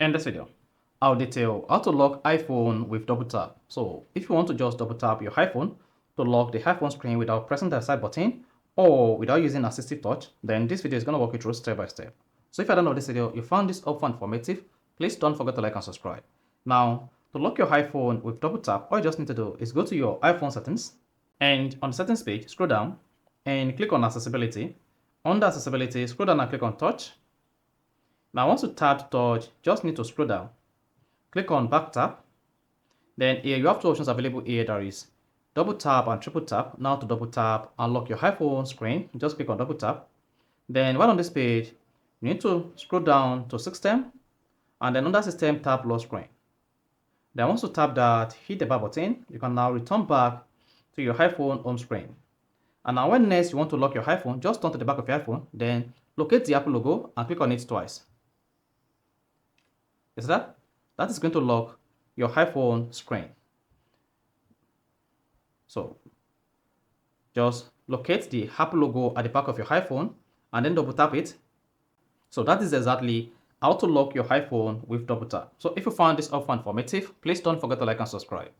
In this video, I'll detail how to lock iPhone with double tap. So if you want to just double tap your iPhone to lock the iPhone screen without pressing the side button or without using assistive touch, then this video is going to walk you through step by step. So if you don't know this video, you found this helpful and informative, please don't forget to like and subscribe. Now, to lock your iPhone with double tap, all you just need to do is go to your iPhone settings, and on the settings page, scroll down and click on accessibility. Under accessibility, scroll down and click on touch. Now once you tap touch, just need to scroll down. Click on back tap. Then here you have two options available here. There is double tap and triple tap. Now to double tap and lock your iPhone screen, just click on double tap. Then while on this page, you need to scroll down to system, and then under system tap lock screen. Then once you tap that, hit the back button, you can now return back to your iPhone home screen. And now when next you want to lock your iPhone, just turn to the back of your iPhone, then locate the Apple logo and click on it twice. Is that? That is going to lock your iPhone screen. So just locate the Apple logo at the back of your iPhone and then double tap it. So that is exactly how to lock your iPhone with double tap. So if you found this helpful and informative, please don't forget to like and subscribe.